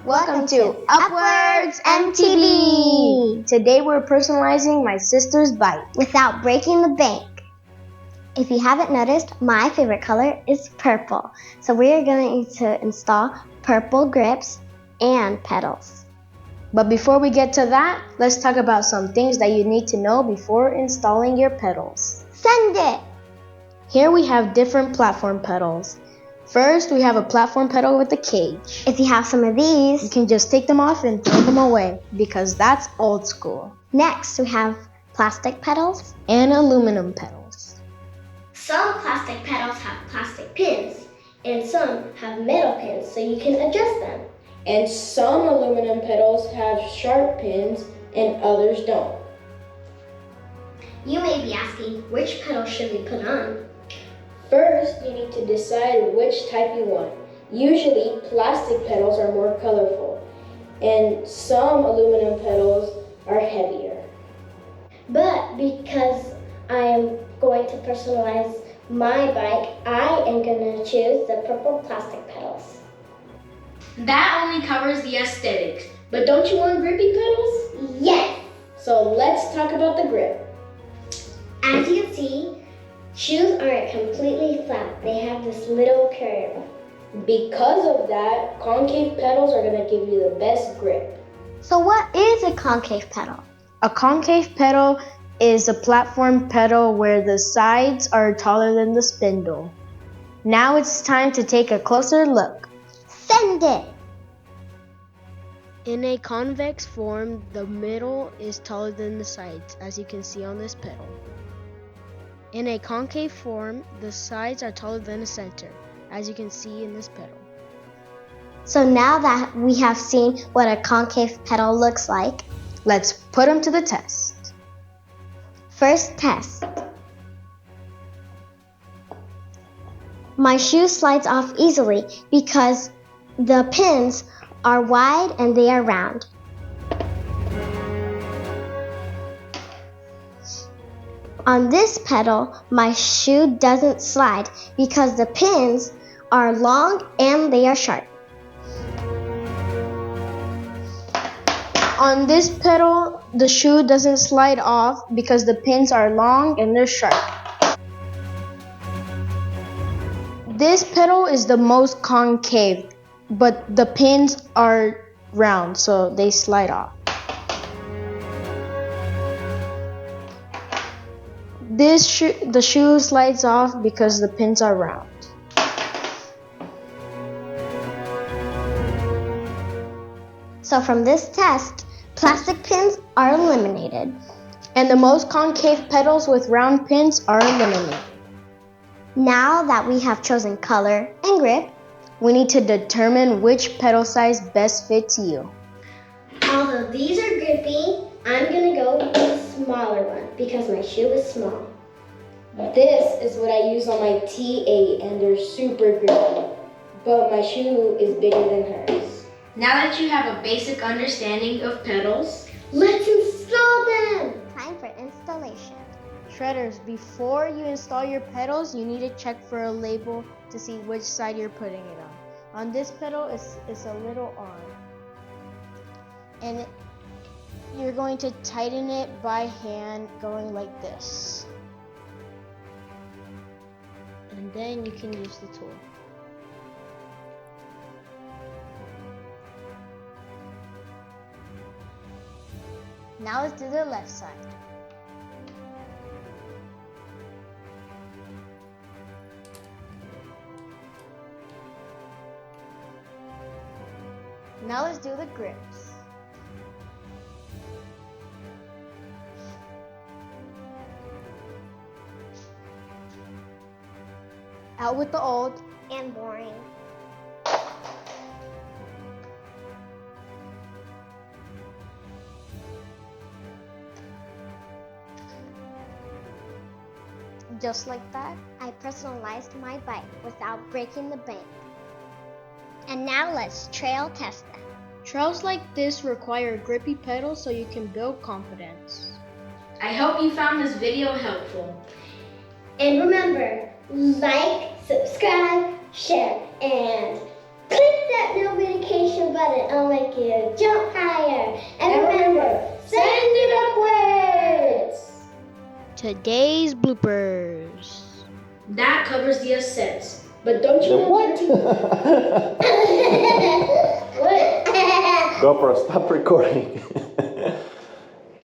Welcome to Upwards MTV! Today we're personalizing my sister's bike without breaking the bank. If you haven't noticed, my favorite color is purple. So we are going to install purple grips and pedals. But before we get to that, let's talk about some things that you need to know before installing your pedals. Send it! Here we have different platform pedals. First, we have a platform pedal with a cage. If you have some of these, you can just take them off and throw them away because that's old school. Next, we have plastic pedals and aluminum pedals. Some plastic pedals have plastic pins, and some have metal pins so you can adjust them. And some aluminum pedals have sharp pins and others don't. You may be asking, which pedal should we put on? First, you need to decide which type you want. Usually, plastic pedals are more colorful, and some aluminum pedals are heavier. But because I am going to personalize my bike, I am going to choose the purple plastic pedals. That only covers the aesthetics, but don't you want grippy pedals? Yes! So let's talk about the grip. As you can see, shoes aren't completely flat. They have this little curve. Because of that, concave pedals are going to give you the best grip. So what is a concave pedal? A concave pedal is a platform pedal where the sides are taller than the spindle. Now it's time to take a closer look. Send it! In a convex form, the middle is taller than the sides, as you can see on this pedal. In a concave form, the sides are taller than the center, as you can see in this pedal. So now that we have seen what a concave pedal looks like, let's put them to the test. First test. My shoe slides off easily because the pins are wide and they are round. On this pedal, my shoe doesn't slide because the pins are long and they are sharp. On this pedal, the shoe doesn't slide off because the pins are long and they're sharp. This pedal is the most concave, but the pins are round, so they slide off. The shoe slides off because the pins are round. So from this test, plastic pins are eliminated. And the most concave pedals with round pins are eliminated. Now that we have chosen color and grip, we need to determine which pedal size best fits you. Although these are grippy, I'm going to go with the smaller one because my shoe is small. This is what I use on my T8 and they're super grippy, but my shoe is bigger than hers. Now that you have a basic understanding of pedals, let's install them! Time for installation. Shredders, before you install your pedals, you need to check for a label to see which side you're putting it on. On this pedal, it's a little arm. And you're going to tighten it by hand going like this. And then you can use the tool. Now let's do the left side. Now let's do the grips. Out with the old and boring. Just like that, I personalized my bike without breaking the bank. And now let's trail test them. Trails like this require grippy pedals so you can build confidence. I hope you found this video helpful. And remember, like, subscribe, share, and Click that notification button. I'll make you jump higher. And remember, send it upwards. Today's bloopers. That covers the assets. But don't you know What? what? GoPro, stop recording.